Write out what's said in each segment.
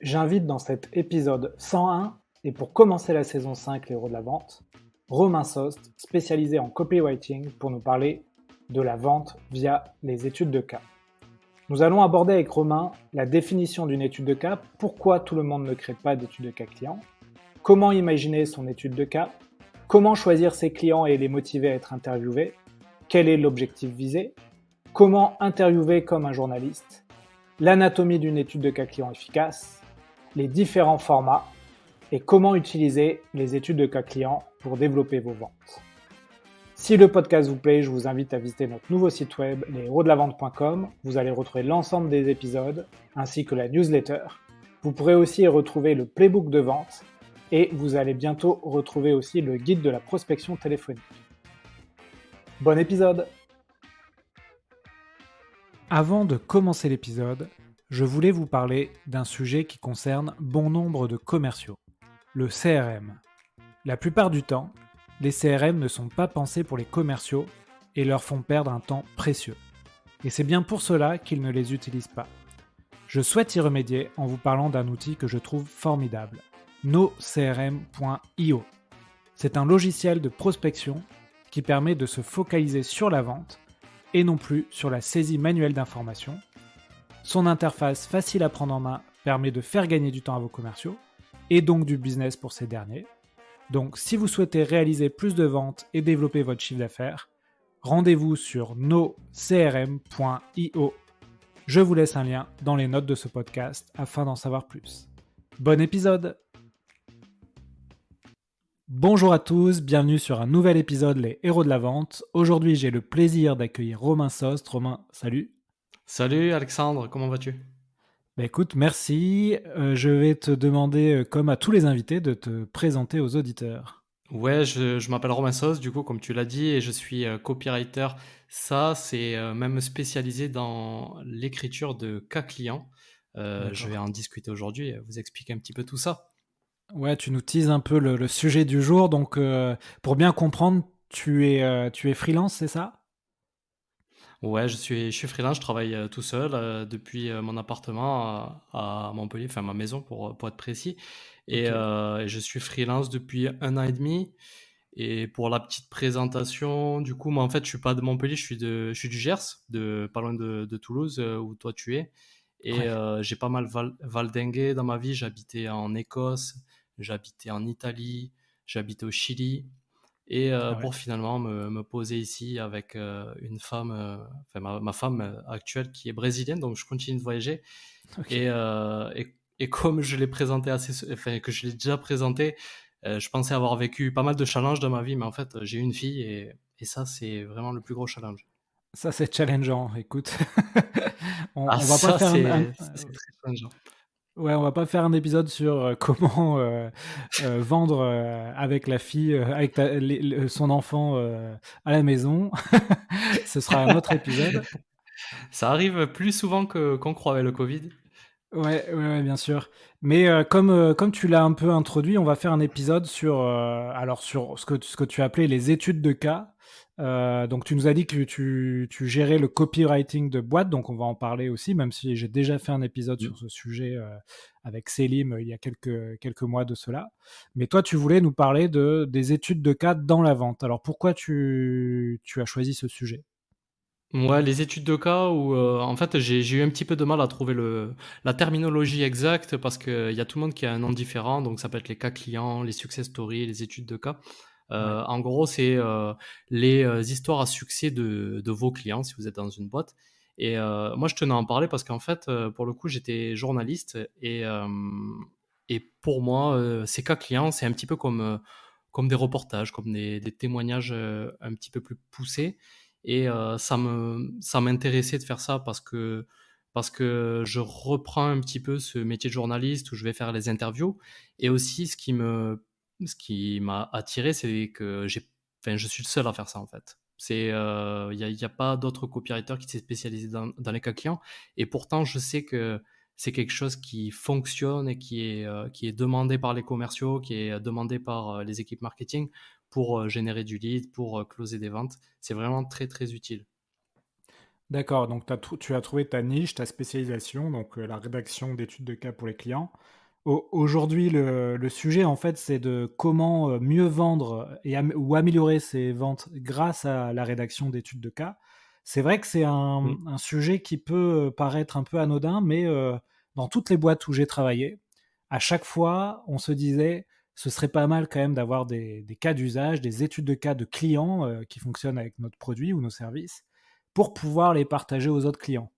J'invite dans cet épisode 101, et pour commencer la saison 5, les héros de la vente, Romain Sost, spécialisé en copywriting, pour nous parler de la vente via les études de cas. Nous allons aborder avec Romain la définition d'une étude de cas, pourquoi tout le monde ne crée pas d'étude de cas client, comment imaginer son étude de cas, comment choisir ses clients et les motiver à être interviewés, quel est l'objectif visé, comment interviewer comme un journaliste, l'anatomie d'une étude de cas client efficace, les différents formats et comment utiliser les études de cas client pour développer vos ventes. Si le podcast vous plaît, je vous invite à visiter notre nouveau site web, leshéroesdelavente.com. Vous allez retrouver l'ensemble des épisodes ainsi que la newsletter. Vous pourrez aussi y retrouver le playbook de vente et vous allez bientôt retrouver aussi le guide de la prospection téléphonique. Bon épisode! Avant de commencer l'épisode, je voulais vous parler d'un sujet qui concerne bon nombre de commerciaux, le CRM. La plupart du temps, les CRM ne sont pas pensés pour les commerciaux et leur font perdre un temps précieux. Et c'est bien pour cela qu'ils ne les utilisent pas. Je souhaite y remédier en vous parlant d'un outil que je trouve formidable, nocrm.io. C'est un logiciel de prospection qui permet de se focaliser sur la vente et non plus sur la saisie manuelle d'informations. Son interface facile à prendre en main permet de faire gagner du temps à vos commerciaux et donc du business pour ces derniers. Donc si vous souhaitez réaliser plus de ventes et développer votre chiffre d'affaires, rendez-vous sur nocrm.io. Je vous laisse un lien dans les notes de ce podcast afin d'en savoir plus. Bon épisode! Bonjour à tous, bienvenue sur un nouvel épisode Les Héros de la Vente. Aujourd'hui, j'ai le plaisir d'accueillir Romain Sost. Romain, salut. Salut Alexandre, comment vas-tu? Écoute, merci. Je vais te demander, comme à tous les invités, de te présenter aux auditeurs. Ouais, je m'appelle Romain Sos, du coup, comme tu l'as dit, et je suis copywriter. Ça, c'est même spécialisé dans l'écriture de cas clients. Je vais D'accord. en discuter aujourd'hui et vous expliquer un petit peu tout ça. Ouais, tu nous teases un peu le sujet du jour. Donc, pour bien comprendre, tu es freelance, c'est ça? Ouais, je suis freelance, je travaille tout seul depuis mon appartement à Montpellier, enfin ma maison pour être précis. Ok. Et je suis freelance depuis 1 an et demi. Et pour la petite présentation, du coup, moi en fait, je suis pas de Montpellier, je suis du Gers, pas loin de Toulouse, où toi tu es. Et Ouais. j'ai pas mal valdingué dans ma vie. J'habitais en Écosse, j'habitais en Italie, j'habitais au Chili. Et Ah ouais. pour finalement me poser ici avec une femme, enfin ma femme actuelle qui est brésilienne, donc je continue de voyager. Ok. Et comme je l'ai présenté enfin, que je l'ai déjà présenté, je pensais avoir vécu pas mal de challenges dans ma vie, mais en fait, j'ai une fille et ça, c'est vraiment le plus gros challenge. Ça, c'est challengeant. Écoute, Ah on va pas ça, faire c'est très challengeant. ouais, on va pas faire un épisode sur comment vendre avec la fille, avec son enfant à la maison. Ce sera un autre épisode. Ça arrive plus souvent qu'on croit avec le Covid. Ouais, ouais, ouais, bien sûr. Mais comme tu l'as un peu introduit, on va faire un épisode sur, alors sur ce que tu as appelé les études de cas. Donc tu nous as dit que tu gérais le copywriting de boîte, donc on va en parler aussi, même si j'ai déjà fait un épisode sur Mmh. ce sujet avec Selim il y a quelques mois de cela. Mais toi, tu voulais nous parler des études de cas dans la vente. Alors pourquoi tu as choisi ce sujet? Ouais, les études de cas où, en fait, j'ai eu un petit peu de mal à trouver la terminologie exacte parce qu'il y a tout le monde qui a un nom différent, donc ça peut être les cas clients, les success stories, les études de cas. Ouais, En gros, c'est, les, histoires à succès de vos clients si vous êtes dans une boîte. Et moi, je tenais à en parler parce qu'en fait, pour le coup, j'étais journaliste et pour moi, ces cas clients, c'est un petit peu comme des reportages, comme des témoignages, un petit peu plus poussés. Et ça m'intéressait de faire ça parce que je reprends un petit peu ce métier de journaliste où je vais faire les interviews. Et aussi ce qui m'a attiré, c'est que je suis le seul à faire ça en fait. Il y a pas d'autres copywriters qui s'est spécialisé dans les cas clients. Et pourtant, je sais que c'est quelque chose qui fonctionne et qui est demandé par les commerciaux, qui est demandé par les équipes marketing pour générer du lead, pour closer des ventes. C'est vraiment très, très utile. D'accord, donc tu as trouvé ta niche, ta spécialisation, donc la rédaction d'études de cas pour les clients. Aujourd'hui, le sujet, en fait, c'est de comment mieux vendre ou améliorer ses ventes grâce à la rédaction d'études de cas. C'est vrai que c'est Mm. un sujet qui peut paraître un peu anodin, mais dans toutes les boîtes où j'ai travaillé, à chaque fois, on se disait, ce serait pas mal quand même d'avoir des cas d'usage, des études de cas de clients qui fonctionnent avec notre produit ou nos services pour pouvoir les partager aux autres clients.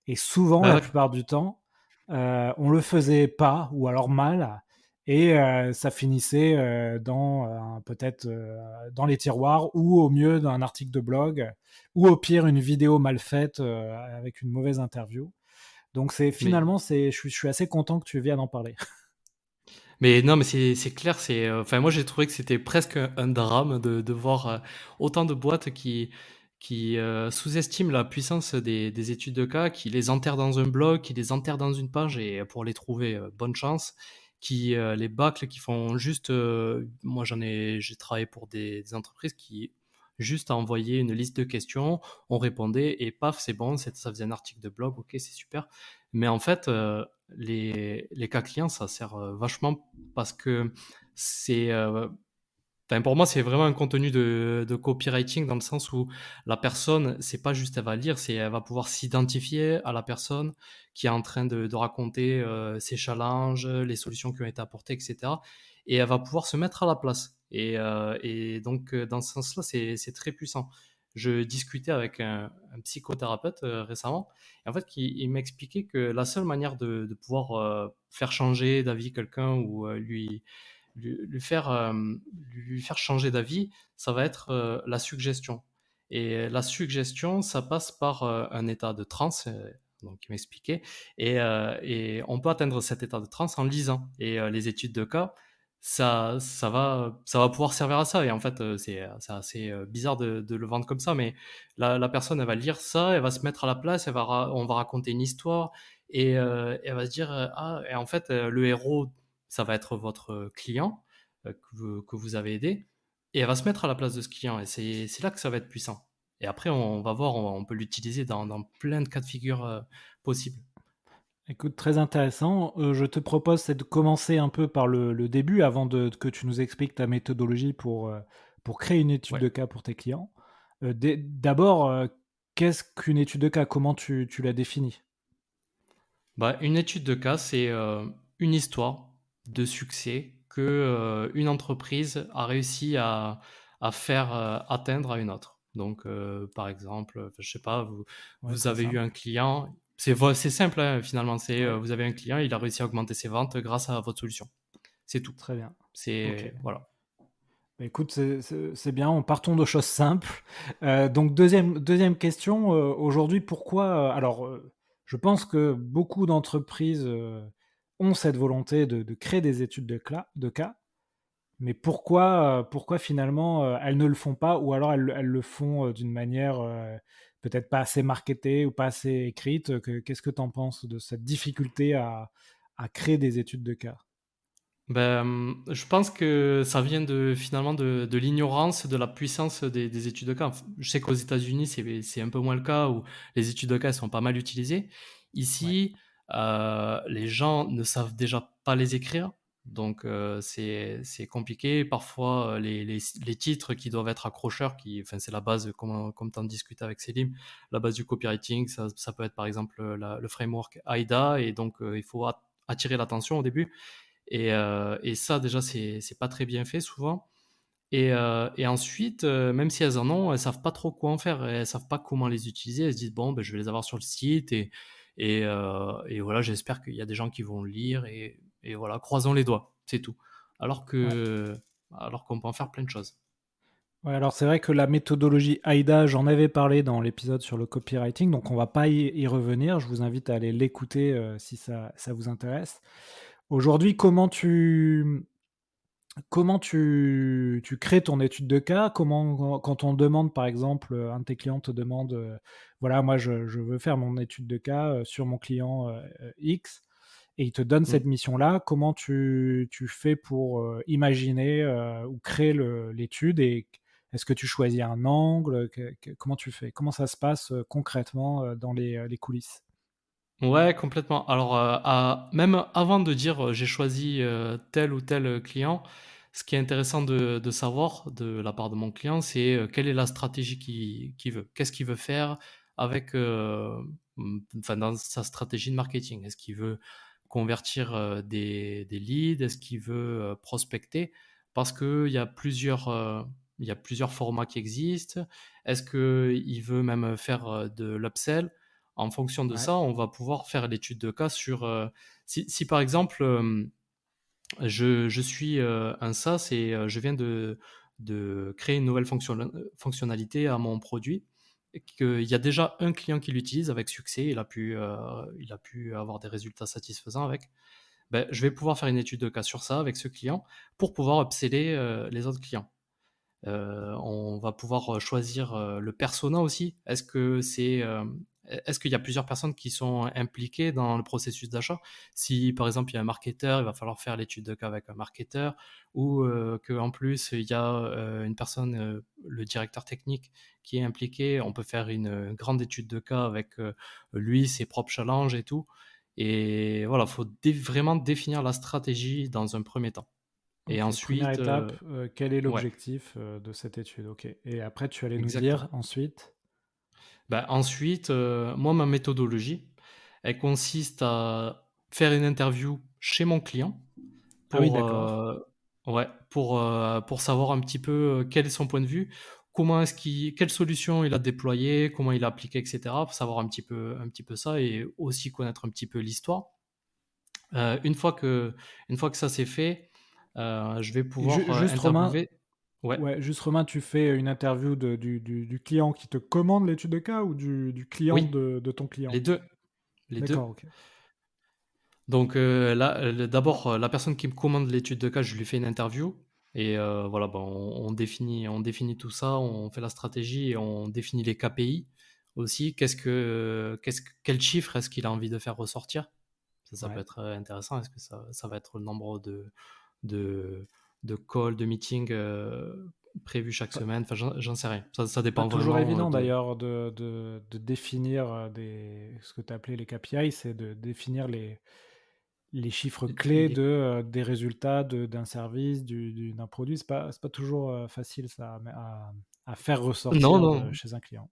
Et souvent, Bah la ouais. plupart du temps, on le faisait pas ou alors mal, et ça finissait peut-être dans les tiroirs ou au mieux dans un article de blog ou au pire une vidéo mal faite avec une mauvaise interview. Donc Mais finalement, je suis assez content que tu viennes en parler. Mais non, mais c'est clair, enfin, moi, j'ai trouvé que c'était presque un drame de voir, autant de boîtes qui sous-estiment la puissance des études de cas, qui les enterrent dans un blog, qui les enterrent dans une page et pour les trouver, bonne chance, les bâclent, qui font juste, moi, j'ai travaillé pour des entreprises qui juste envoyaient une liste de questions, on répondait et paf, c'est bon, ça faisait un article de blog, OK, c'est super. Mais en fait, les cas clients, ça sert vachement parce que c'est, enfin, pour moi, c'est vraiment un contenu de copywriting dans le sens où la personne, c'est pas juste elle va lire, c'est elle va pouvoir s'identifier à la personne qui est en train de raconter ses challenges, les solutions qui ont été apportées, etc. Et elle va pouvoir se mettre à la place. Et donc, dans ce sens-là, c'est très puissant. Je discutais avec un psychothérapeute récemment, et en fait, il m'expliquait que la seule manière de pouvoir faire changer d'avis quelqu'un ou lui faire, lui faire changer d'avis, ça va être la suggestion. Et la suggestion, ça passe par un état de transe, donc il m'expliquait, et on peut atteindre cet état de transe en lisant. Et les études de cas, ça va pouvoir servir à ça. Et en fait, c'est assez bizarre de le vendre comme ça, mais la personne, elle va lire ça, elle va se mettre à la place, on va raconter une histoire, et elle va se dire, ah, et en fait, le héros, ça va être votre client que vous avez aidé, et elle va se mettre à la place de ce client, et c'est là que ça va être puissant. Et après, on va voir, on peut l'utiliser dans plein de cas de figure possibles. Écoute, très intéressant. Je te propose c'est de commencer un peu par le début avant que tu nous expliques ta méthodologie pour créer une étude Ouais. de cas pour tes clients. D'abord, qu'est-ce qu'une étude de cas? Comment tu la définis? Bah, une étude de cas, c'est une histoire de succès que une entreprise a réussi à faire atteindre à une autre. Donc, par exemple, enfin, je sais pas, Ouais, vous très avez eu un simple. client, c'est simple hein, finalement, Ouais, vous avez un client, il a réussi à augmenter ses ventes grâce à votre solution. C'est tout. très bien. Ok. C'est voilà. Bah, écoute, c'est bien. Partons de choses simples. Donc deuxième question. Aujourd'hui, pourquoi alors, je pense que beaucoup d'entreprises ont cette volonté de créer des études de cas. Mais pourquoi finalement, elles ne le font pas ou alors elles le font, d'une manière, peut-être pas assez marketée ou pas assez écrite? Qu'est-ce que tu en penses de cette difficulté à créer des études de cas? Je pense que ça vient finalement de l'ignorance de la puissance des études de cas. Je sais qu'aux États-Unis, c'est un peu moins le cas où les études de cas sont pas mal utilisées. Ouais, Ici, les gens ne savent déjà pas les écrire, donc c'est compliqué. Parfois, les titres qui doivent être accrocheurs, enfin, c'est la base, comme tu en discutais avec Célim, la base du copywriting, ça peut être par exemple le framework AIDA, et donc il faut attirer l'attention au début. Et ça, déjà, c'est pas très bien fait souvent. Et ensuite, même si elles en ont, elles savent pas trop quoi en faire. Elles savent pas comment les utiliser. Elles se disent, bon, ben, je vais les avoir sur le site. Et voilà, j'espère qu'il y a des gens qui vont le lire. Et voilà, croisons les doigts, c'est tout. Alors ouais. que, alors qu'on peut en faire plein de choses. Ouais, alors c'est vrai que la méthodologie AIDA, j'en avais parlé dans l'épisode sur le copywriting, donc on va pas y revenir. Je vous invite à aller l'écouter, si ça vous intéresse. Aujourd'hui, comment tu crées ton étude de cas? Comment quand on demande, par exemple, un de tes clients te demande, voilà, moi je veux faire mon étude de cas, sur mon client, X, et il te donne Mm. cette mission-là, comment tu fais pour, imaginer, ou créer l'étude, et Est-ce que tu choisis un angle? Comment tu fais? Comment ça se passe concrètement dans les coulisses? Ouais, complètement. Alors, même avant de dire, j'ai choisi, tel ou tel, client, ce qui est intéressant de savoir de la part de mon client, c'est, quelle est la stratégie qu'il veut. Qu'est-ce qu'il veut faire avec, enfin, dans sa stratégie de marketing? Est-ce qu'il veut convertir, des leads? Est-ce qu'il veut, prospecter? Parce il y a plusieurs formats qui existent. Est-ce qu'il veut même faire, de l'upsell? En fonction de Ouais, ça, on va pouvoir faire l'étude de cas sur, si par exemple, je suis, un SaaS et je viens de créer une nouvelle fonctionnalité à mon produit et qu'il y a déjà un client qui l'utilise avec succès, il a pu avoir des résultats satisfaisants avec. Beh, je vais pouvoir faire une étude de cas sur ça avec ce client pour pouvoir upseller, les autres clients. On va pouvoir, choisir, le persona aussi. Est-ce qu'il y a plusieurs personnes qui sont impliquées dans le processus d'achat? Si, par exemple, il y a un marketeur, il va falloir faire l'étude de cas avec un marketeur ou, qu'en plus il y a, une personne, le directeur technique qui est impliqué. On peut faire une grande étude de cas avec, lui, ses propres challenges et tout et voilà, faut vraiment définir la stratégie dans un premier temps et OK. Première ensuite, étape, quel est ouais, l'objectif, de cette étude? OK, et après tu allais nous dire exactement. ensuite? Bah, ensuite, moi, ma méthodologie, elle consiste à faire une interview chez mon client Ah oui, pour, d'accord. ouais, pour savoir un petit peu, quel est son point de vue, quelle solution il a déployée, comment il a appliqué et cetera, pour savoir un petit peu ça et aussi connaître un petit peu l'histoire. Une fois que ça c'est fait, je vais Et pouvoir, juste Romain, interviewer, ouais, ouais, juste Romain, tu fais une interview du client qui te commande l'étude de cas ou du client oui, de ton client? les 2, les D'accord, 2. OK. Donc là, d'abord, la personne qui me commande l'étude de cas, je lui fais une interview et voilà, ben, on définit tout ça, on fait la stratégie et on définit les KPI aussi. Quel chiffre est-ce qu'il a envie de faire ressortir? Ça peut Ouais. être, intéressant. Est-ce que ça va être le nombre de de calls, de meetings, prévus chaque Pas semaine? Enfin, j'en sais rien. Ça pas dépend toujours vraiment, évident de d'ailleurs de définir, ce que tu appelé les KPI, c'est de définir les chiffres clés les des résultats d'un service, d'un produit. C'est pas toujours, facile ça à faire non, ressortir non. chez un client.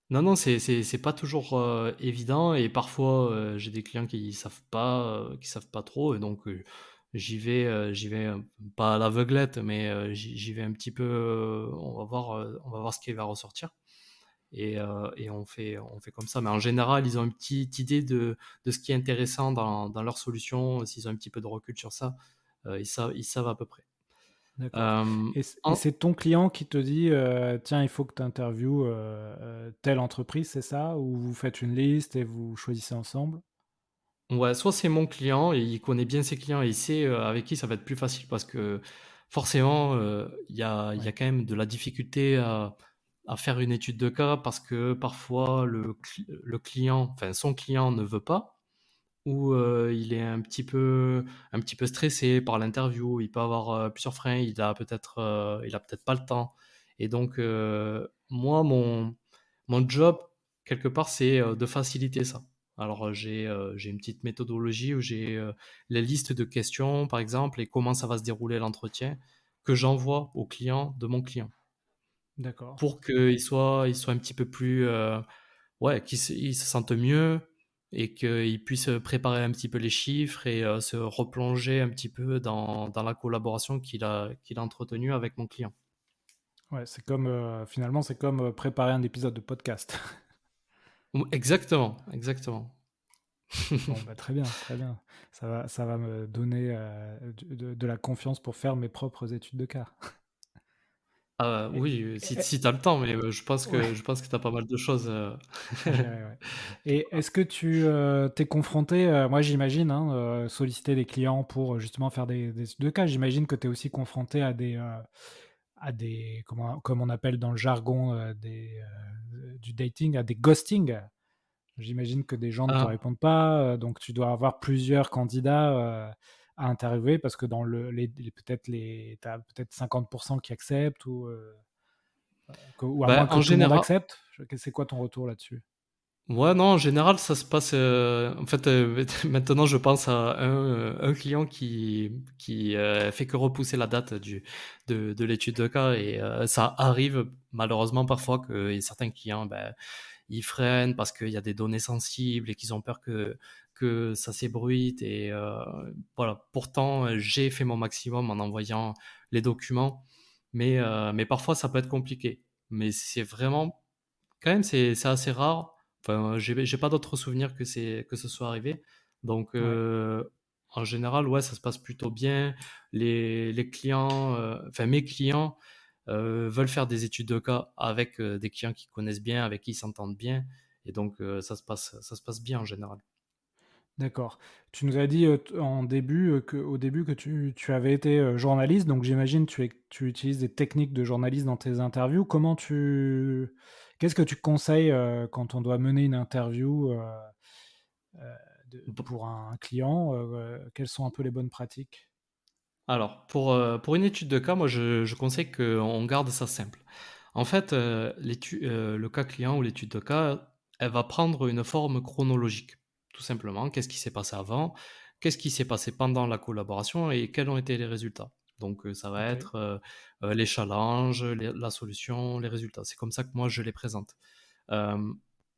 Non, non, c'est pas toujours, évident et parfois, j'ai des clients qui savent pas trop et donc j'y vais, pas à l'aveuglette, mais j'y vais un petit peu, on va voir ce qui va ressortir et on fait comme ça. Mais en général, ils ont une petite idée de ce qui est intéressant dans leur solution. S'ils ont un petit peu de recul sur ça, ils savent à peu près. D'accord, Hem, et en c'est ton client qui te dit, «Tiens, il faut que tu interviewes, telle entreprise», c'est ça? Ou vous faites une liste et vous choisissez ensemble? Ouais, soit c'est mon client et il connaît bien ses clients et il sait, avec qui ça va être plus facile parce que forcément, il y a Ouais, quand même de la difficulté à faire une étude de cas parce que parfois le client, enfin son client ne veut pas ou, il est un petit peu stressé par l'interview. Il peut avoir, plusieurs freins, il a peut-être pas le temps et donc, moi mon job quelque part c'est, de faciliter ça. Alors, j'ai une petite méthodologie où j'ai, la liste de questions par exemple et comment ça va se dérouler l'entretien que j'envoie au client de mon client d'accord. pour il soit un petit peu plus, ouais, qu'il se sente mieux et qu'il puisse préparer un petit peu les chiffres et se replonger un petit peu dans la collaboration qu'il a entretenue avec mon client. Ouais, c'est comme, finalement, c'est comme, préparer un épisode de podcast. Exactement, exactement. Bon, bah, très bien, très bien. Ça va me donner, de la confiance pour faire mes propres études de cas. Ah Et oui, et si tu as le temps, mais ouais, je pense que tu as pas mal de choses, à gérer, ouais. Et est-ce que tu, tu confronté, moi j'imagine, hein, solliciter des clients pour, justement faire des études de cas, j'imagine que tu es aussi confronté à des comment comme on appelle dans le jargon, du dating, à des ghosting. J'imagine que des gens ne te ah, répondent pas, donc tu dois avoir plusieurs candidats, à interviewer parce que dans peut-être tu as peut-être 50 qui acceptent ou Ou à Ben, moins que en tout le monde général, accepte? C'est quoi ton retour là-dessus? ouais, non, en général, ça se passe. En fait, maintenant, je pense à un client qui fait que repousser la date de l'étude de cas. Et ça arrive malheureusement parfois qu'il y a certains clients, ben, ils freinent parce qu'il y a des données sensibles et qu'ils ont peur que ça s'ébruite. Et voilà, pourtant, j'ai fait mon maximum en envoyant les documents, mais parfois, ça peut être compliqué. Mais c'est vraiment, quand même, c'est assez rare. Enfin, j'ai pas d'autres souvenirs que ce soit arrivé. Donc, Ouais. en général, ouais, ça se passe plutôt bien. Les clients, enfin mes clients, veulent faire des études de cas avec des clients qui connaissent bien, avec qui ils s'entendent bien. Et donc, ça se passe bien en général. D'accord. Tu nous as dit, en début, au début que tu avais été, journaliste, donc j'imagine tu utilises des techniques de journaliste dans tes interviews. Qu'est-ce que tu conseilles, quand on doit mener une interview, pour un client? Quelles sont un peu les bonnes pratiques? Alors, pour une étude de cas, moi, je conseille qu'on garde ça simple. En fait, le cas client ou l'étude de cas, elle va prendre une forme chronologique, tout simplement. Qu'est-ce qui s'est passé avant? Qu'est-ce qui s'est passé pendant la collaboration et quels ont été les résultats? Donc, ça va OK. être les challenges, la solution, les résultats. C'est comme ça que moi, je les présente. Euh,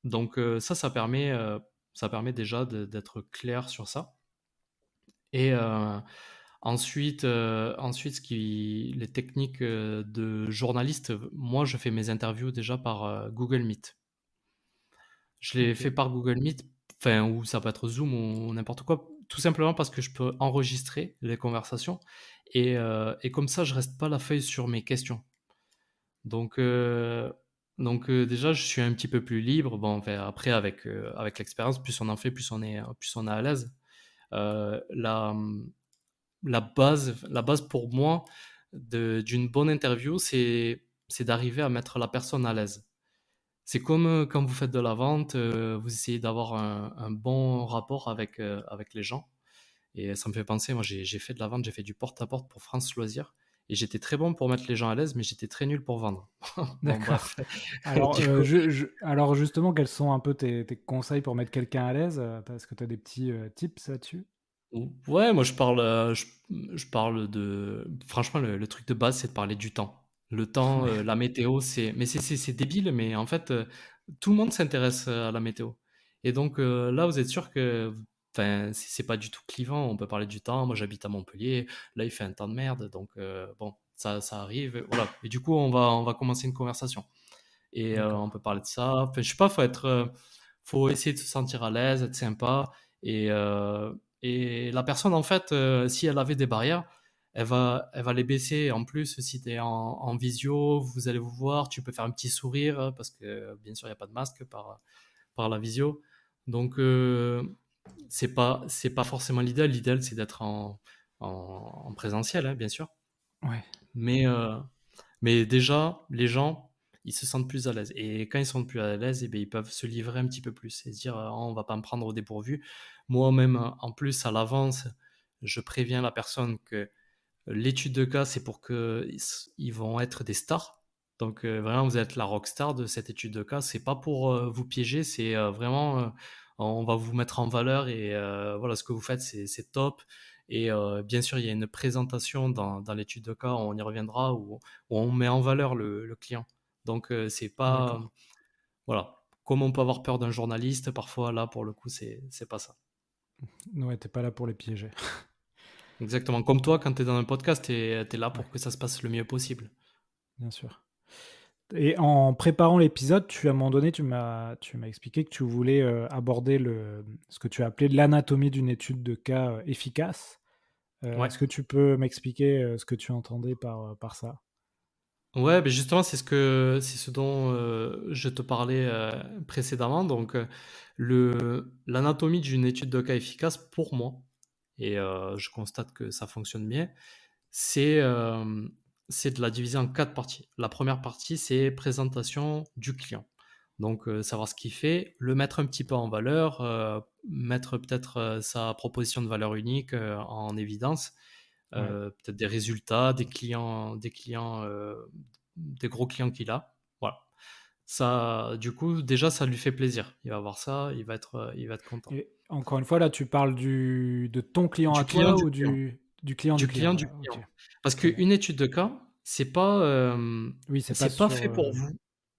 donc, ça permet déjà d'être clair sur ça. Et ensuite, les techniques de journaliste, moi je fais mes interviews déjà par Google Meet. Je les fais OK. par Google Meet, enfin, ou ça peut être Zoom ou n'importe quoi, tout simplement parce que je peux enregistrer les conversations et comme ça je reste pas la feuille sur mes questions. Donc, déjà je suis un petit peu plus libre. Bon, enfin, après avec l'expérience, plus on en fait, plus on est à l'aise. Euh, la, la base pour moi d'une bonne interview, c'est d'arriver à mettre la personne à l'aise. C'est comme quand vous faites de la vente, vous essayez d'avoir un bon rapport avec les gens. Et ça me fait penser, moi j'ai fait de la vente, j'ai fait du porte-à-porte pour France Loisirs. Et j'étais très bon pour mettre les gens à l'aise, mais j'étais très nul pour vendre. Bon, D'accord. bref. Alors, Du coup, alors justement, quels sont un peu tes conseils pour mettre quelqu'un à l'aise? Est-ce que tu as des petits, tips là-dessus? ouais, moi je parle de. Franchement, le truc de base, c'est de parler du temps. Le temps, Ouais. la météo, c'est. Mais c'est débile, mais en fait, tout le monde s'intéresse à la météo. Et donc là, vous êtes sûr que. Enfin, c'est pas du tout clivant. On peut parler du temps. Moi, j'habite à Montpellier. Là, il fait un temps de merde. Donc, bon, ça arrive. Et voilà. Et du coup, on va commencer une conversation. Et on D'accord. peut parler de ça. Enfin, je sais pas, faut essayer de se sentir à l'aise, être sympa. Et, euh, et la personne, en fait, si elle avait des barrières, elle va les baisser. En plus, si tu es en visio, vous allez vous voir, tu peux faire un petit sourire, parce que bien sûr, il n'y a pas de masque par la visio. Donc, c'est pas forcément l'idéal. L'idéal, c'est d'être en présentiel, hein, bien sûr. Ouais. Mais, mais déjà, les gens, ils se sentent plus à l'aise. Et quand ils sont plus à l'aise, eh bien, ils peuvent se livrer un petit peu plus et se dire, ah, on va pas me prendre au dépourvu. Moi-même, en plus, à l'avance, je préviens la personne que l'étude de cas, c'est pour que ils vont être des stars. Donc vraiment, vous êtes la rockstar de cette étude de cas. C'est pas pour vous piéger, c'est vraiment, on va vous mettre en valeur et voilà, ce que vous faites, c'est top. Et bien sûr, il y a une présentation dans l'étude de cas, on y reviendra, où on met en valeur le client. Donc c'est pas, D'accord. voilà, comme on peut avoir peur d'un journaliste, parfois là, pour le coup, c'est pas ça. Ouais, tu pas là pour les piéger. Exactement. Comme toi, quand tu es dans un podcast, tu es là Ouais, pour que ça se passe le mieux possible. bien sûr. Et en préparant l'épisode, à un moment donné, tu m'as expliqué que tu voulais, aborder ce que tu as appelé l'anatomie d'une étude de cas, efficace. Ouais. Est-ce que tu peux m'expliquer, ce que tu entendais par ça? Ouais, ben justement, c'est ce dont je te parlais précédemment. Donc, l'anatomie d'une étude de cas efficace pour moi, et je constate que ça fonctionne bien, c'est c'est de la diviser en quatre parties. La première partie, c'est présentation du client. Donc, savoir ce qu'il fait, le mettre un petit peu en valeur, mettre peut-être sa proposition de valeur unique en évidence, Ouais, peut-être des résultats, des gros clients qu'il a. Ça, du coup, déjà, ça lui fait plaisir. Il va voir ça, il va être content. Et encore une fois, là, tu parles de ton client à Du client, toi du ou client. du client du Du client? client, du Ouais, ok, client. Parce très bien. qu'une étude de cas, Oui, c'est pas c'est pas sur. fait pour vous.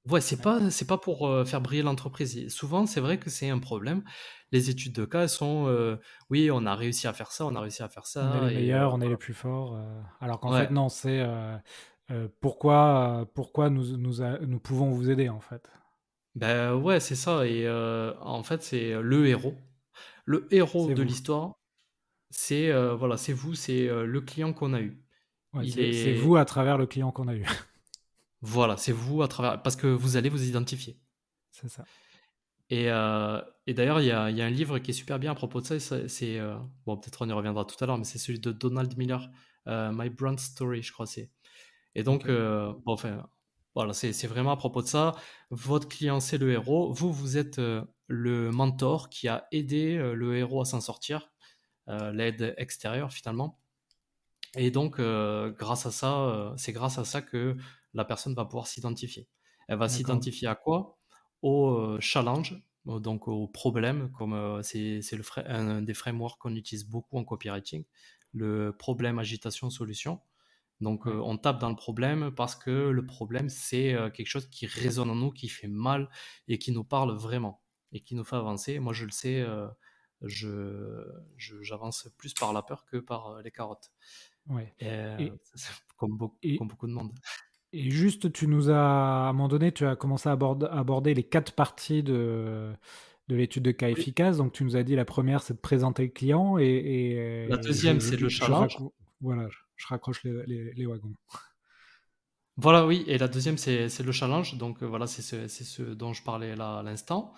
Ouais, Ouais. c'est pas pour, faire briller l'entreprise et souvent, c'est vrai que c'est un problème. Les études de cas, elles sont, «Oui, on a réussi à faire ça, on a réussi à faire On est les ça» et meilleurs, on est les voilà. plus forts. Alors qu'en fait, Ouais. non, c'est pourquoi nous pouvons vous aider, en fait. Ben ouais, c'est ça et en fait, c'est le héros. Le héros C'est de vous. l'histoire, c'est, voilà, c'est vous, c'est, le client qu'on a eu. Ouais, Il c'est vous est à travers le client qu'on a eu. Voilà, c'est vous à travers parce que vous allez vous identifier C'est ça. et d'ailleurs, il y a un livre qui est super bien à propos de ça, bon, peut-être on y reviendra tout à l'heure, mais c'est celui de Donald Miller, My Brand Story, je crois c'est et donc Ok. bon, enfin, voilà, c'est vraiment à propos de ça. Votre client, c'est le héros. Vous, vous êtes, le mentor qui a aidé, le héros à s'en sortir, l'aide extérieure finalement et donc grâce à ça, c'est grâce à ça que la personne va pouvoir s'identifier. Elle va D'accord. s'identifier à quoi? Au, challenge, donc au problème comme, c'est un des frameworks qu'on utilise beaucoup en copywriting, le problème, agitation, solution. Donc Ouais. on tape dans le problème parce que le problème, c'est, quelque chose qui résonne en nous, qui fait mal et qui nous parle vraiment et qui nous fait avancer. Moi, je le sais, j'avance plus par la peur que par, les carottes. Ouais. Et Et, comme et, beaucoup de monde. et juste, tu nous as, à un moment donné, tu as commencé à aborder les 4 parties de l'étude de cas Oui. efficace. Donc, tu nous as dit la première, c'est de présenter le client La et deuxième, c'est le challenge. voilà, je raccroche les wagons. Voilà, oui et la deuxième, c'est le challenge, donc voilà, c'est ce dont je parlais là, à l'instant.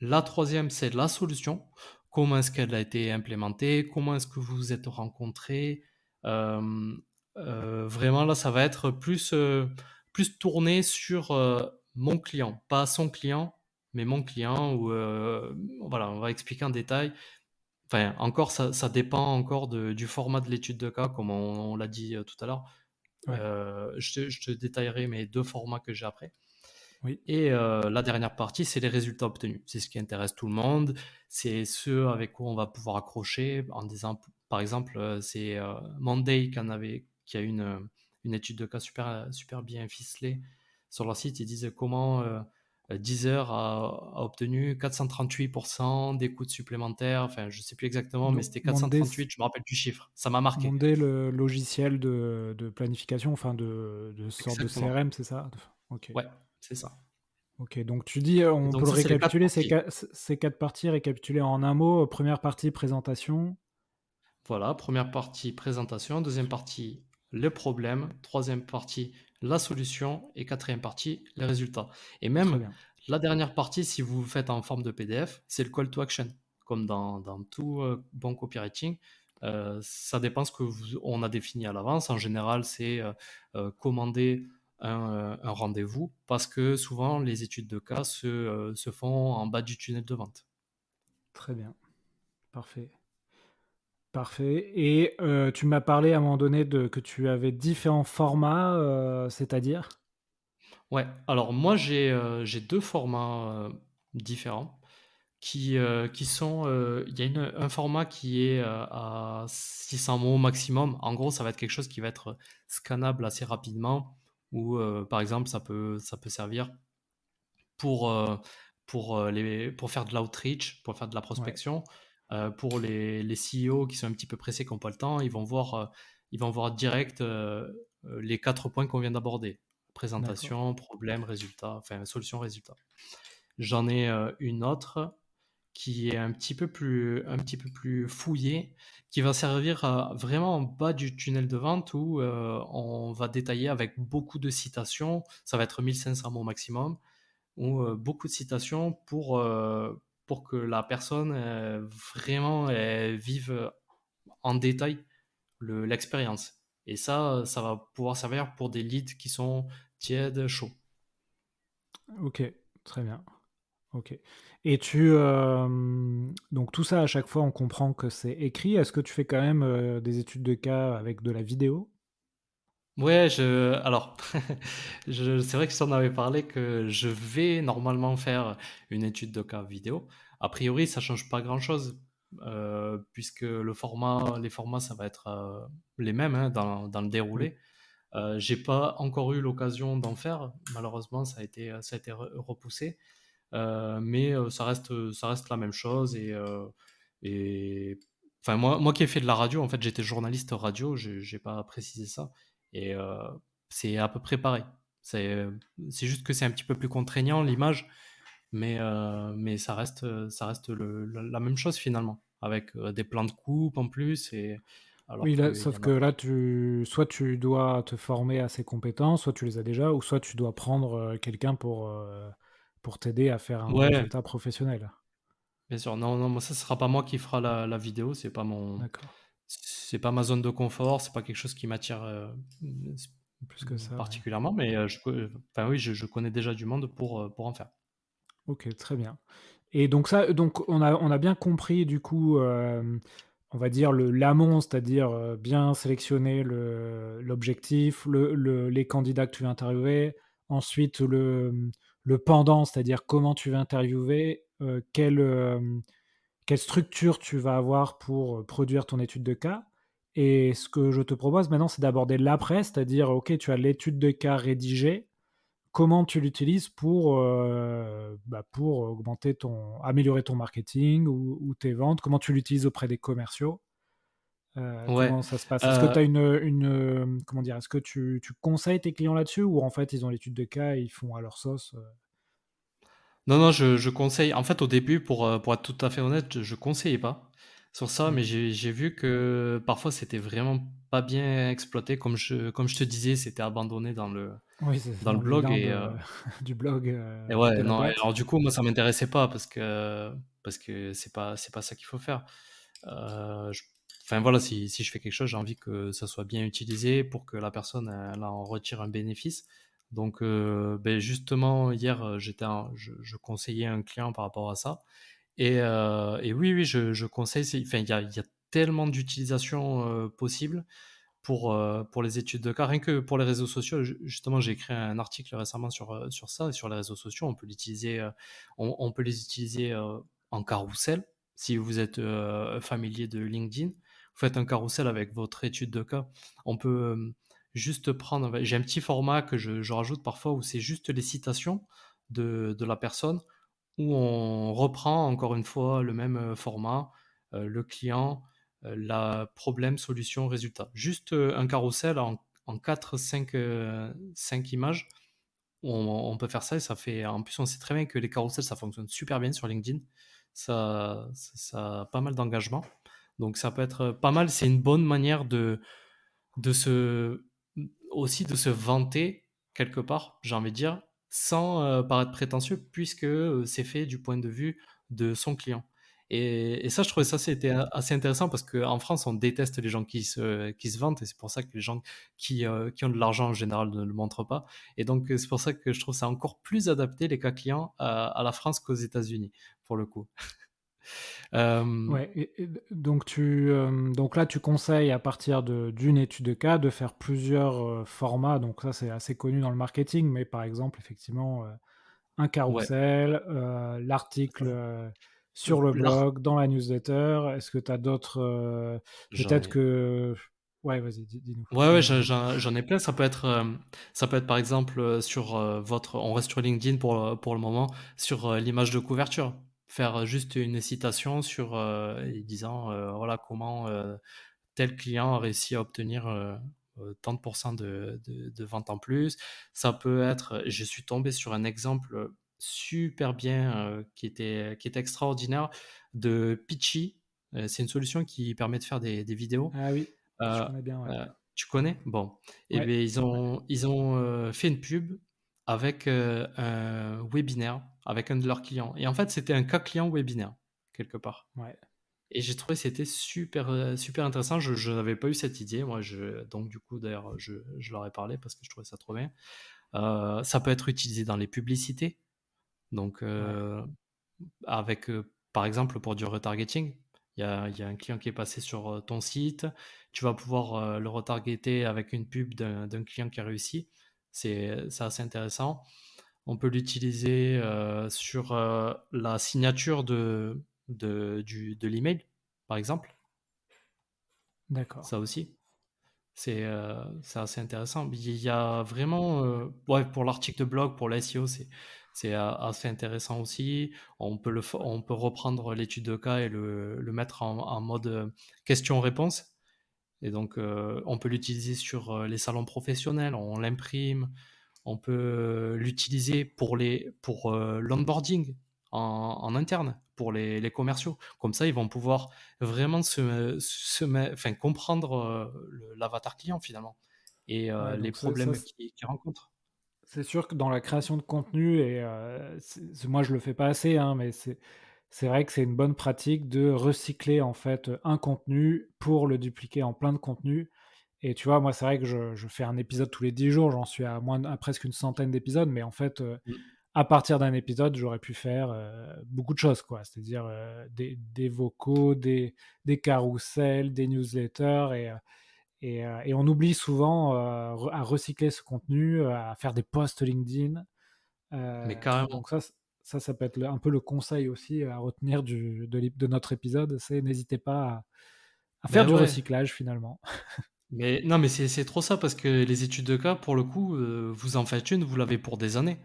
La troisième, c'est la solution. Comment est-ce qu'elle a été implémentée? Comment est-ce que vous vous êtes rencontrés? Hem, vraiment là, ça va être plus tourné sur, mon client, pas son client, mais mon client où, voilà, on va expliquer en détail. Enfin, encore ça dépend encore du format de l'étude de cas, comme on l'a dit, tout à l'heure. Ouais. Je te détaillerai mes 2 formats que j'ai après Oui. et la dernière partie, c'est les résultats obtenus. C'est ce qui intéresse tout le monde, c'est ce avec quoi on va pouvoir accrocher en disant par exemple, c'est, Monday qui a une étude de cas super bien ficelée sur leur site. Ils disent comment, Deezer a obtenu 438 d'écoute supplémentaire. Enfin, je sais plus exactement, mais Donc, c'était 438, je me rappelle du chiffre. Ça m'a marqué. Monday, le logiciel de planification, enfin de sorte de Exactement. CRM, c'est ça? Ok. Ouais, c'est ça. Ok, donc tu dis, Et on peut donc le ça, c'est les 4 récapituler, parties. ces 4 parties récapitulées en un mot. Première partie, présentation. Voilà, première partie présentation, deuxième partie le problème, troisième partie la solution et quatrième partie les résultats. Et Très même bien. la dernière partie, si vous le faites en forme de PDF, c'est le call to action. Comme dans tout bon copywriting, ça dépend ce que on a défini à l'avance. En général, c'est commander un rendez-vous parce que souvent les études de cas se font en bas du tunnel de vente. Très bien. Parfait. Parfait. Et tu m'as parlé à un moment donné que tu avais différents formats, c'est-à-dire? Ouais, alors moi j'ai 2 formats, différents qui sont, il y a un format qui est, à 600 mots maximum. En gros, ça va être quelque chose qui va être scannable assez rapidement ou, par exemple, ça peut servir pour, pour faire de l'outreach, pour faire de la Ouais, prospection. Pour les CEO qui sont un petit peu pressés, qui ont pas le temps, ils vont voir direct, les 4 points qu'on vient d'aborder. d'accord. Présentation, problème, résultat, enfin solution, résultat. J'en ai, une autre qui est un petit peu plus fouillée, qui va servir à vraiment en bas du tunnel de vente où, on va détailler avec beaucoup de citations. Ça va être 1 500 mots maximum ou, beaucoup de citations pour que la personne, vraiment, elle vive, en détail l'expérience et ça va pouvoir servir pour des leads qui sont tièdes, chauds. OK, très bien. OK. Et donc tout ça, à chaque fois, on comprend que c'est écrit. Est-ce que tu fais quand même, des études de cas avec de la vidéo? Ouais, alors, c'est vrai que je t'en avais parlé que je vais normalement faire une étude de cas vidéo. A priori, ça change pas grand-chose, puisque les formats, ça va être les mêmes hein, dans le Oui. déroulé. J'ai pas encore eu l'occasion d'en faire. Malheureusement, ça a été repoussé. Mais ça reste la même chose. Et enfin, moi qui ai fait de la radio, en fait, j'étais journaliste radio, j'ai pas précisé ça. Et c'est à peu près pareil. C'est, c'est juste que c'est un petit peu plus contraignant l'image, mais ça reste la même chose finalement, avec des plans de coupe en plus. Et alors Oui, là, qu'il y sauf en que a. là, soit tu dois te former à ces compétences, soit tu les as déjà, ou soit tu dois prendre quelqu'un pour t'aider à faire un bon Ouais, résultat professionnel. bien sûr. Non, non, moi, ça sera pas moi qui fera la vidéo. D'accord. C'est pas ma zone de confort. C'est pas quelque chose qui m'attire Plus que ça, oui. particulièrement. Mais enfin oui, je connais déjà du monde pour en faire. Ok, très bien. Et donc ça, donc on a bien compris du coup, on va dire l'amont, c'est-à-dire bien sélectionner l'objectif, les candidats que tu vas interviewer. Ensuite le pendant, c'est-à-dire comment tu vas interviewer, quelle structure tu vas avoir pour produire ton étude de cas. Et ce que je te propose maintenant, c'est d'aborder l'après, c'est-à-dire, ok, tu as l'étude de cas rédigée, comment tu l'utilises pour améliorer ton marketing ou tes ventes, comment tu l'utilises auprès des commerciaux, Ouais. comment ça se passe? Est-ce que Euh, tu as comment dire, est-ce que tu conseilles tes clients là-dessus ou en fait ils ont l'étude de cas et ils font à leur sauce? non, non, je conseille. En fait, au début, pour être tout à fait honnête, je conseillais pas sur ça, mais D'accord. j'ai vu que parfois c'était vraiment pas bien exploité. Comme je te disais, c'était abandonné Oui, c'est dans le dans les blog. liens du blog Et de ouais, la non, et boîte. alors du coup, moi, ça m'intéressait pas parce que c'est pas ça qu'il faut faire. Je enfin voilà, si je fais quelque chose, j'ai envie que ça soit bien utilisé pour que la personne, elle en retire un bénéfice. Donc beh, justement hier, je conseillais un client par rapport à ça. Et oui, oui, je conseille, enfin il y a tellement d'utilisations, possibles pour les études de cas. Rien que pour les réseaux sociaux, justement, j'ai écrit un article récemment sur ça, sur les réseaux sociaux. On peut les utiliser en carrousel. Si vous êtes familier de LinkedIn, vous faites un carrousel avec votre étude de cas. On peut juste prendre, j'ai un petit format que je rajoute parfois où c'est juste les citations de la personne, où on reprend encore une fois le même format, le client, la problème, solution, résultat. Juste un carrousel en 4-5 5 images. On peut faire ça et ça fait. En plus, on sait très bien que les carousels, ça fonctionne super bien sur LinkedIn. Ça a pas mal d'engagement. Donc, ça peut être pas mal. C'est une bonne manière de se aussi de se vanter quelque part, j'ai envie de dire, sans paraître prétentieux, puisque c'est fait du point de vue de son client. Et ça, je trouvais ça c'était assez intéressant parce qu'en France, on déteste les gens qui se vantent et c'est pour ça que les gens qui ont de l'argent en général ne le montrent pas. Et donc, c'est pour ça que je trouve ça encore plus adapté, les cas clients, à la France qu'aux États-Unis, pour le coup. Euh, Ouais, donc là, tu conseilles à partir d'une étude de cas de faire plusieurs formats. Donc ça, c'est assez connu dans le marketing, mais par exemple, effectivement, un ouais. carrousel, l'article sur le L'art, blog, dans la newsletter. Est-ce que tu as d'autres, j'en peut-être ai. que... Ouais, vas-y, dis-nous, Ouais, ouais, dis-moi. j'en ai plein. Ça peut être par exemple sur on reste sur LinkedIn pour le moment, sur l'image de couverture. Faire juste une citation sur, et disant, voilà comment tel client a réussi à obtenir tant de pourcents de ventes en plus. Ça peut être, je suis tombé sur un exemple super bien qui était extraordinaire de Pitchy. C'est une solution qui permet de faire des vidéos. Ah oui, je Euh, connais bien, ouais. Tu connais? Bon. Eh Ouais, bien, ils ont fait une pub avec un webinaire avec un de leurs clients. Et en fait, c'était un cas client webinaire, quelque part. ouais. Et j'ai trouvé que c'était super intéressant. Je n'avais pas eu cette idée. Donc, du coup, d'ailleurs, je leur ai parlé parce que je trouvais ça trop bien. Ça peut être utilisé dans les publicités. Donc, Ouais. avec, par exemple, pour du retargeting. Il y a un client qui est passé sur ton site, tu vas pouvoir le retargeter avec une pub d'un client qui a réussi. C'est assez intéressant. On peut l'utiliser sur la signature de l'email, par exemple. D'accord. Ça aussi. C'est assez intéressant. Il y a vraiment, ouais, pour l'article de blog, pour l'SEO, c'est assez intéressant aussi. On peut reprendre l'étude de cas et le mettre en mode question-réponse. Et donc, on peut l'utiliser sur les salons professionnels, on l'imprime, on peut l'utiliser pour l'onboarding en interne, pour les commerciaux. Comme ça, ils vont pouvoir vraiment enfin, comprendre l'avatar client finalement et Ouais, les donc problèmes qu'ils rencontrent. c'est sûr que dans la création de contenu et moi je le fais pas assez, hein, mais c'est vrai que c'est une bonne pratique de recycler en fait, un contenu pour le dupliquer en plein de contenus. Et tu vois, moi c'est vrai que je fais un épisode tous les 10 jours, j'en suis à presque une centaine d'épisodes, mais en fait, Mm. à partir d'un épisode, j'aurais pu faire, beaucoup de choses quoi. C'est-à-dire, des vocaux, des carousels, des newsletters et on oublie souvent à recycler ce contenu, à faire des posts LinkedIn. Mais carrément. Donc ça peut être un peu le conseil aussi à retenir de notre épisode, c'est n'hésitez pas à faire Ben du ouais. recyclage finalement. Mais non, mais c'est trop ça parce que les études de cas, pour le coup, vous en faites une, vous l'avez pour des années.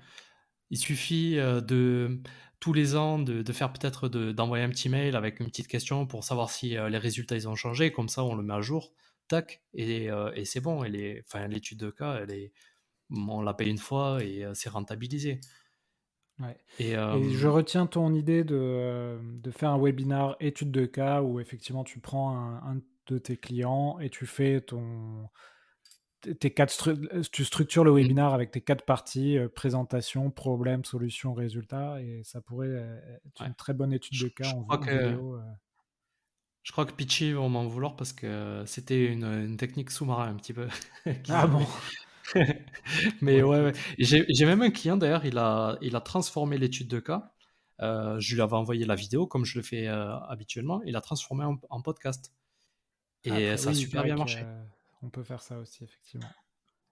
Il suffit de tous les ans de faire peut-être d'envoyer un petit mail avec une petite question pour savoir si les résultats ils ont changé. Comme ça, on le met à jour, tac, et c'est bon. Enfin, l'étude de cas, on la paye une fois et c'est rentabilisé. Ouais. Et Et je retiens ton idée de faire un webinar étude de cas où effectivement tu prends un de tes clients et tu fais tes tu structures le mm, webinar avec tes 4 parties, présentation, problème, solution, résultat et ça pourrait, être ouais. une très bonne étude Je, de cas je en crois que vidéo. je crois que Pitchy vont m'en vouloir parce que c'était une technique sous-marin un petit peu qu'ils Ah bon? avaient. Mais Bon ouais, ouais. écoute, J'ai même un client d'ailleurs, il a transformé l'étude de cas. Je lui avais envoyé la vidéo comme je le fais habituellement. Il a transformé en podcast. Et après ça a oui, il super paraît bien marché. qu'on peut faire ça aussi effectivement.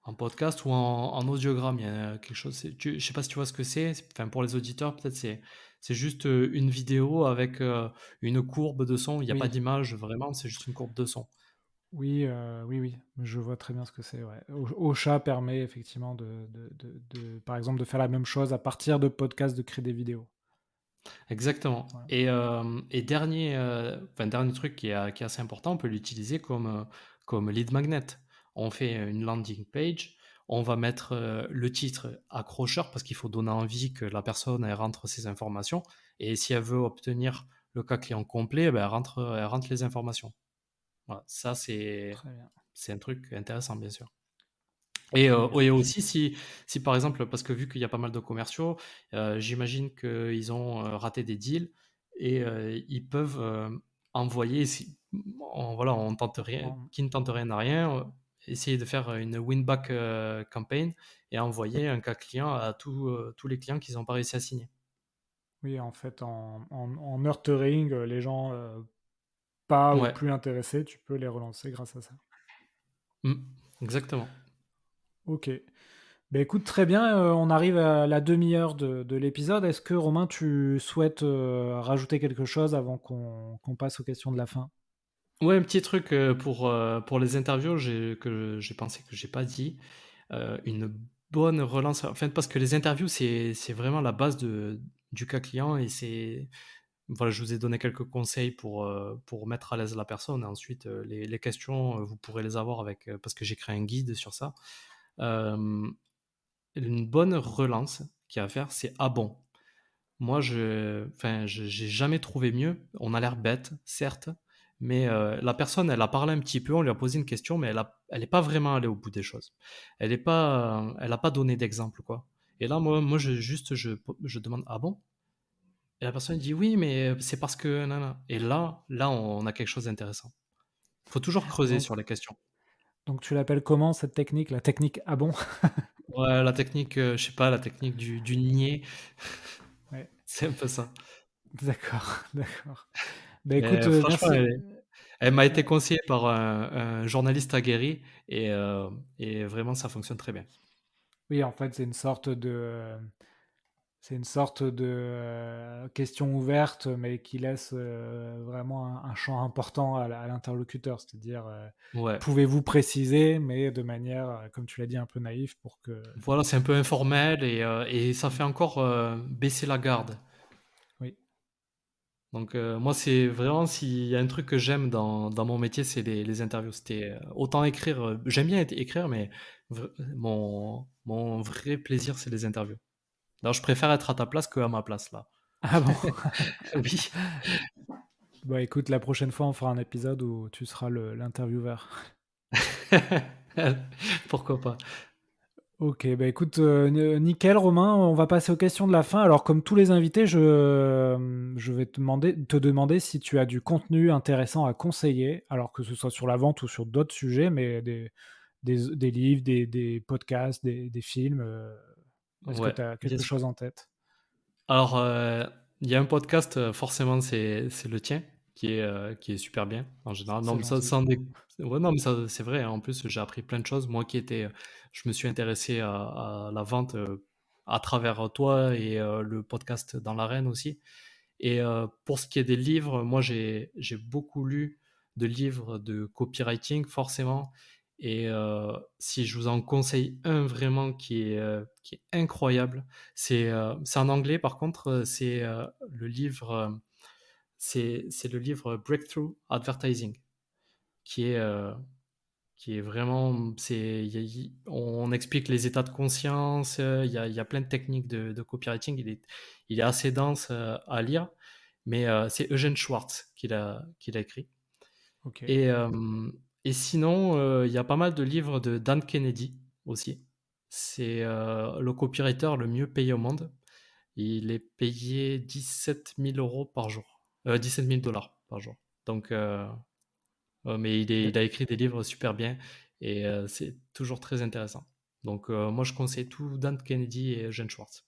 En podcast ou en audiogramme, il y a quelque chose. Je sais pas si tu vois ce que c'est. Enfin, pour les auditeurs, peut-être c'est juste une vidéo avec une courbe de son. Il n'y a pas Oui, d'image vraiment, c'est juste une courbe de son. oui, oui, oui, je vois très bien ce que c'est, ouais. Ocha permet effectivement par exemple, de faire la même chose à partir de podcasts, de créer des vidéos. Exactement. Voilà. Et dernier truc qui est assez important, on peut l'utiliser comme lead magnet. On fait une landing page, on va mettre le titre accrocheur parce qu'il faut donner envie que la personne elle rentre ses informations. Et si elle veut obtenir le cas client complet, ben, elle rentre les informations. Voilà, ça Très bien. c'est un truc intéressant, bien sûr. Et, Très euh, bien. et aussi, si par exemple, parce que vu qu'il y a pas mal de commerciaux, j'imagine qu'ils ont raté des deals et ils peuvent envoyer, voilà, on tente rien, En qui ne tente rien n'a rien, essayer de faire une win-back campaign et envoyer un cas client à tous les clients qu'ils n'ont pas réussi à signer. Oui, en fait, en nurturing, les gens, pas ou Ouais. plus intéressés, tu peux les relancer grâce à ça. Mm. Exactement. OK. Beh, écoute, très bien, on arrive à la demi-heure de l'épisode. Est-ce que Romain, tu souhaites, rajouter quelque chose avant qu'on passe aux questions de la fin? Ouais, un petit truc pour les interviews que j'ai pensé que j'ai pas dit. Une bonne relance, en fait, parce que les interviews, c'est vraiment la base du cas client et voilà, je vous ai donné quelques conseils pour mettre à l'aise la personne. Et ensuite, les questions, vous pourrez les avoir parce que j'ai créé un guide sur ça. Euh, une bonne relance qu'il y a à faire, c'est ah bon. Moi, enfin, j'ai jamais trouvé mieux. On a l'air bête, certes, mais la personne, elle a parlé un petit peu, on lui a posé une question, mais elle est pas vraiment allée au bout des choses. Elle a pas donné d'exemple, quoi. Et là, moi, je demande, ah bon? Et la personne dit oui, mais c'est parce que, nanana. Et là, on a quelque chose d'intéressant. Faut toujours creuser Donc sur les questions. donc tu l'appelles comment cette technique? La technique «Ah bon?» Ouais, la technique, je sais pas, la technique du nier, Ouais, c'est un peu ça. d'accord, d'accord. Bah écoute, Franchement, merci. elle m'a été Ouais. conseillée par un journaliste aguerri et vraiment ça fonctionne très bien. Oui, en fait, c'est une sorte de question ouverte, mais qui laisse vraiment un champ important à l'interlocuteur. C'est-à-dire, Ouais. pouvez-vous préciser, mais de manière, comme tu l'as dit, un peu naïve pour que. Voilà, c'est un peu informel et ça fait encore baisser la garde. Oui. Donc moi, c'est vraiment s'il y a un truc que j'aime dans mon métier, c'est les interviews. C'était autant écrire, j'aime bien écrire, mais mon vrai plaisir, c'est les interviews. Alors, je préfère être à ta place qu'à ma place, là. Ah bon? Oui, Bah écoute, la prochaine fois, on fera un épisode où tu seras l'intervieweur. pourquoi pas. Ok, bah écoute, nickel Romain, on va passer aux questions de la fin. Alors comme tous les invités, je vais te demander si tu as du contenu intéressant à conseiller, alors que ce soit sur la vente ou sur d'autres sujets, mais des livres, des podcasts, des films. Est-ce que Ouais, tu as bien quelque sûr. chose en tête? Alors, il y a un podcast, forcément, c'est le tien, qui est super bien, en général. Non, C'est mais ça, gentil. sans dé ouais, non, mais ça, c'est vrai, hein. En plus, j'ai appris plein de choses. Moi qui étais, je me suis intéressé à la vente, à travers toi et le podcast Dans l'arène aussi. Et pour ce qui est des livres, moi j'ai beaucoup lu de livres de copywriting forcément. Et si je vous en conseille un vraiment qui est incroyable, c'est en anglais par contre, c'est le livre, c'est le livre Breakthrough Advertising qui est, euh, qui est vraiment, on explique les états de conscience, il y a plein de techniques de copywriting, il est assez dense à lire, mais c'est Eugène Schwartz qui l'a écrit. Ok, Et, euh, et sinon, il y a pas mal de livres de Dan Kennedy aussi. C'est le copywriter le mieux payé au monde. Il est payé 17 000 € par jour, 17 000 dollars par jour. Donc, mais il a écrit des livres super bien et c'est toujours très intéressant. Donc moi je conseille tout Dan Kennedy et Eugene Schwartz.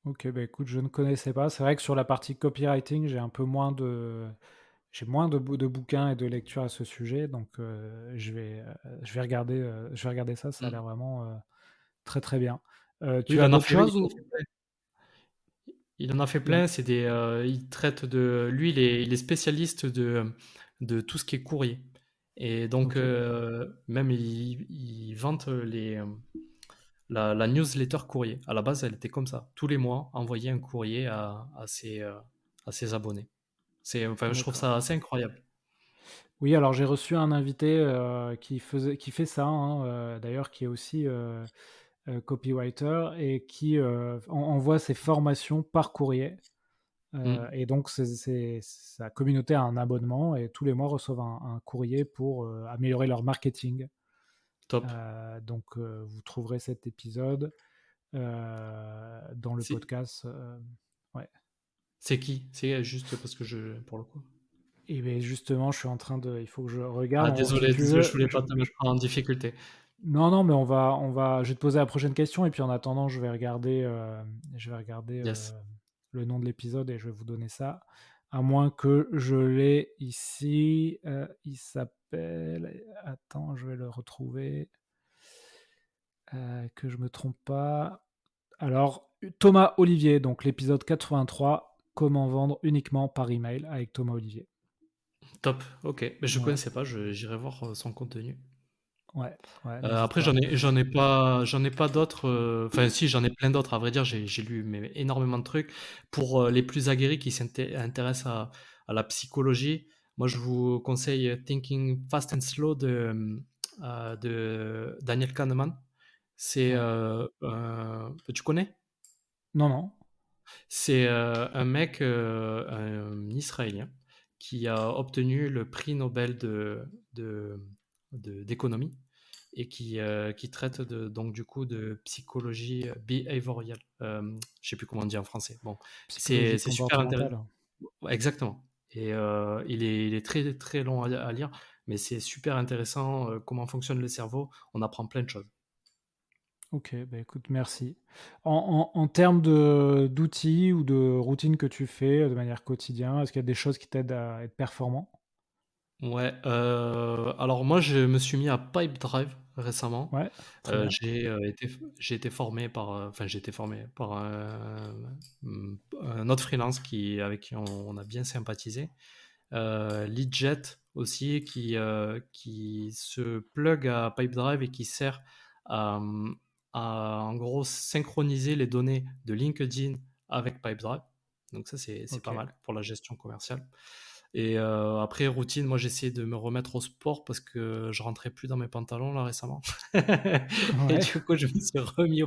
ok, bah écoute, je ne connaissais pas. C'est vrai que sur la partie copywriting, j'ai moins de bouquins et de lectures à ce sujet, donc je vais regarder ça. Ça a Mm. l'air vraiment très très bien. Oui, Tu as d'autres oui, choses il en a ou? fait plein. Il en a fait il y en- plein. Il traite lui, il est spécialiste de tout ce qui est courrier. Et donc Ok, même il vante la newsletter courrier. À la base, elle était comme ça. Tous les mois, envoyer un courrier à ses abonnés. Enfin, je trouve d'accord. ça assez incroyable. Oui, alors j'ai reçu un invité qui fait ça, hein, d'ailleurs, qui est aussi copywriter et qui envoie ses formations par courrier. Mm. Et donc, sa communauté a un abonnement et tous les mois reçoivent un courrier pour améliorer leur marketing. Top. Donc, vous trouverez cet épisode dans le C'est podcast. Ouais. c'est qui? C'est juste parce que pour le coup. Et bien justement, je suis en train de. Il faut que je regarde. Ah, Si désolé, tu désolé, je veux. voulais pas te mettre en difficulté. Non, non, mais je vais te poser la prochaine question et puis en attendant, je vais regarder Yes. le nom de l'épisode et je vais vous donner ça. À moins que je l'ai ici. Il s'appelle. Attends, je vais le retrouver. Que je me trompe pas. Alors, Thomas Olivier, donc l'épisode 83, comment vendre uniquement par email avec Thomas Olivier. Top. Ok. Mais je Voilà. connaissais pas. J'irai voir son contenu. Ouais, ouais, n'hésite Après, pas. j'en ai pas d'autres. Enfin, si, j'en ai plein d'autres. À vrai dire, j'ai lu énormément de trucs. Pour les plus aguerris qui s'intéressent à la psychologie, moi, je vous conseille Thinking Fast and Slow de Daniel Kahneman. C'est, Ouais. tu connais? Non, non. C'est un mec, un Israélien, qui a obtenu le prix Nobel de, d'économie et qui traite donc du coup de psychologie behaviorale. Je sais plus comment on dit en français. Bon, Psychologie c'est super intéressant. comportementale. Exactement. Et il est très très long à lire, mais c'est super intéressant comment fonctionne le cerveau. On apprend plein de choses. Ok, bah écoute, merci. En termes d'outils ou de routines que tu fais de manière quotidienne, est-ce qu'il y a des choses qui t'aident à être performant? Ouais, alors moi je me suis mis à Pipedrive récemment. Ouais, très bien. J'ai été formé par, j'ai été formé par un autre freelance avec qui on a bien sympathisé. Leadjet aussi qui se plug à Pipedrive et qui sert à, à en gros synchroniser les données de LinkedIn avec Pipedrive. Donc ça c'est Ok. pas mal pour la gestion commerciale. Et après routine, moi j'essaie de me remettre au sport parce que je rentrais plus dans mes pantalons là récemment. Et Ouais, du coup je me suis remis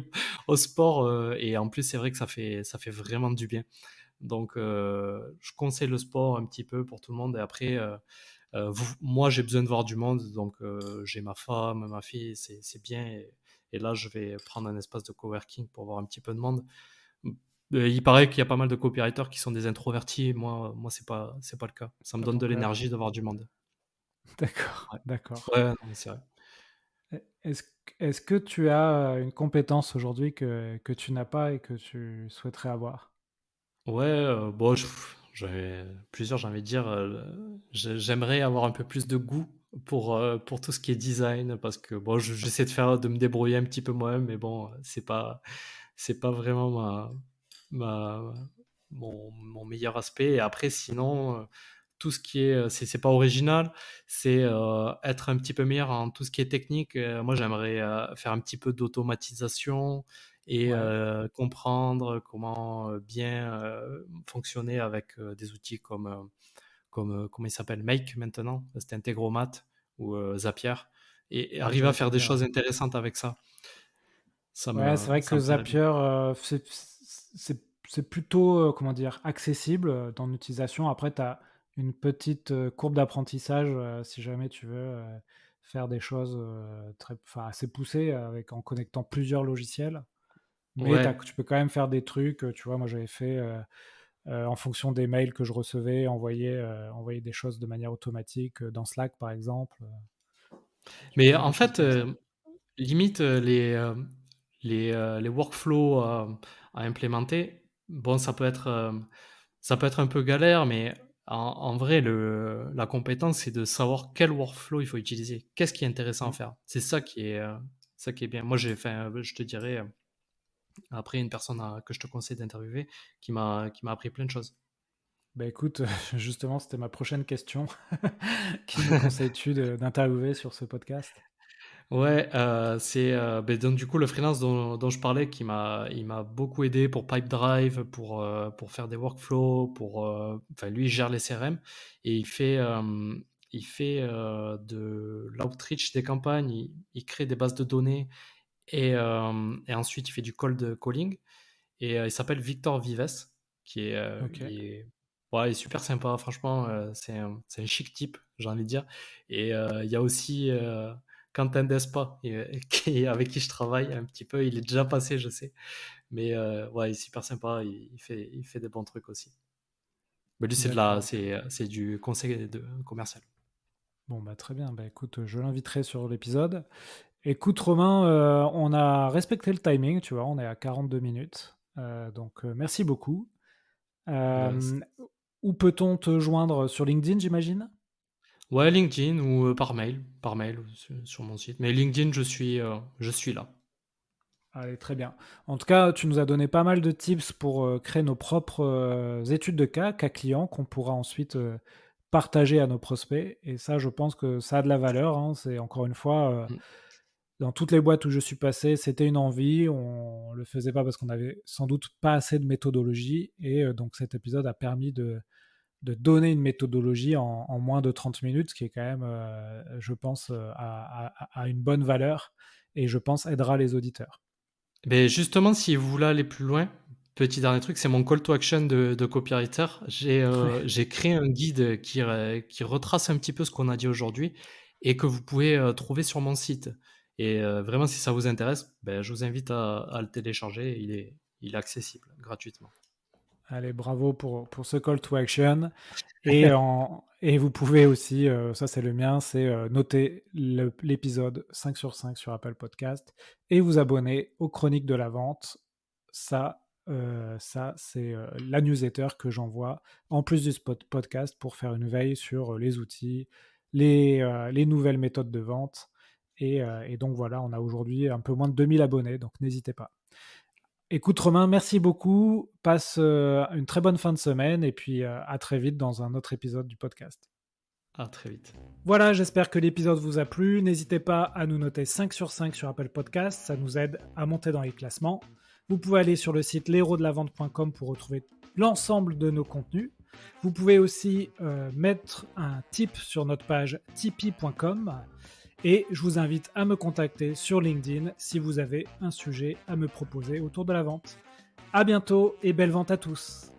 au sport et en plus c'est vrai que ça fait vraiment du bien. Donc, je conseille le sport un petit peu pour tout le monde. Et après, moi, j'ai besoin de voir du monde. Donc, j'ai ma femme, ma fille, c'est bien. Et là, je vais prendre un espace de coworking pour voir un petit peu de monde. Il paraît qu'il y a pas mal de copywriters qui sont des introvertis. Moi, c'est pas le cas. Ça c'est me pas donne ton de cas, l'énergie quoi. de voir du monde. D'accord, Ouais, d'accord. ouais, non, mais c'est vrai. Est-ce, est-ce que tu as une compétence aujourd'hui que tu n'as pas et que tu souhaiterais avoir? Ouais, bon, j'avais plusieurs, j'ai envie de dire, j'aimerais avoir un peu plus de goût pour tout ce qui est design parce que bon, j'essaie de me débrouiller un petit peu moi-même, mais bon, c'est pas vraiment ma mon meilleur aspect. Et après, sinon, tout ce qui est, c'est pas original, c'est être un petit peu meilleur en tout ce qui est technique. Moi, j'aimerais faire un petit peu d'automatisation et Ouais, comprendre comment bien fonctionner avec des outils comment il s'appelle, Make maintenant, c'est Integromat ou Zapier, et ouais, je arriver à vois faire des Zapier, ouais. choses intéressantes avec ça. Ouais, c'est vrai Ça que me plairait bien. Zapier, c'est plutôt, comment dire? Accessible, dans l'utilisation. Après, tu as une petite, courbe d'apprentissage, si jamais tu veux, faire des choses, assez poussées avec en connectant plusieurs logiciels. Mais Ouais, tu peux quand même faire des trucs, tu vois? Moi, j'avais fait, en fonction des mails que je recevais, envoyer des choses de manière automatique, dans Slack, par exemple, tu peux mais faire en des choses fait, comme ça. limite, les workflows à implémenter, bon, ça peut être un peu galère, mais en vrai, la compétence, c'est de savoir quel workflow il faut utiliser. Qu'est-ce qui est intéressant à Mmh. faire? C'est ça qui est bien. Moi, je te dirais, après, une personne que je te conseille d'interviewer qui m'a appris plein de choses. Bah, écoute, justement, c'était ma prochaine question. Qui me conseilles-tu d'interviewer sur ce podcast? Ouais, donc du coup le freelance dont je parlais il m'a beaucoup aidé pour Pipedrive, pour faire des workflows, lui il gère les CRM et il fait de l'outreach des campagnes, il crée des bases de données et ensuite il fait du cold calling et il s'appelle Victor Vives OK, ouais, il est super sympa franchement, c'est un chic type, j'ai envie de dire. Et il y a aussi, Quentin Despa avec qui je travaille un petit peu. Il est déjà passé, je sais, mais ouais, il est super sympa, il fait des bons trucs aussi. Mais lui, d'accord, OK. c'est du conseil commercial. Bon, bah, très bien. Bah, écoute, je l'inviterai sur l'épisode. Écoute Romain, on a respecté le timing, tu vois? On est à 42 minutes, donc merci beaucoup. Bah, Hem, Où peut-on te joindre? Sur LinkedIn, j'imagine? ouais, LinkedIn ou par mail sur mon site. Mais LinkedIn, je suis là. Allez, très bien. En tout cas, tu nous as donné pas mal de tips pour, créer nos propres, études de cas clients qu'on pourra ensuite, partager à nos prospects et ça, je pense que ça a de la valeur, hein. C'est encore une fois, Mm. dans toutes les boîtes où je suis passé, c'était une envie. On le faisait pas parce qu'on avait sans doute pas assez de méthodologie et donc cet épisode a permis de donner une méthodologie en moins de 30 minutes, ce qui est quand même, je pense, a une bonne valeur et je pense aidera les auditeurs. Mais justement, si vous voulez aller plus loin, petit dernier truc, c'est mon call to action de copywriter. J'ai créé un guide qui retrace un petit peu ce qu'on a dit aujourd'hui et que vous pouvez trouver sur mon site. Et vraiment, si ça vous intéresse, ben, je vous invite à le télécharger. Il est accessible gratuitement. Allez, bravo pour ce call to action. Et Et vous pouvez aussi, ça c'est le mien, c'est noter l'épisode 5 sur 5 sur Apple Podcast et vous abonner aux Chroniques de la Vente. Ça, c'est la newsletter que j'envoie en plus du podcast pour faire une veille sur les outils, les nouvelles méthodes de vente. Et donc voilà, on a aujourd'hui un peu moins de 2000 abonnés, donc n'hésitez pas. Écoute Romain, merci beaucoup. Passe une très bonne fin de semaine et puis à très vite dans un autre épisode du podcast. À très vite. Voilà, j'espère que l'épisode vous a plu. N'hésitez pas à nous noter 5 sur 5 sur Apple Podcast, ça nous aide à monter dans les classements. Vous pouvez aller sur le site l'héros-de-la-vente.com pour retrouver l'ensemble de nos contenus. Vous pouvez aussi mettre un tip sur notre page tipeee.com. Et je vous invite à me contacter sur LinkedIn si vous avez un sujet à me proposer autour de la vente. À bientôt et belle vente à tous.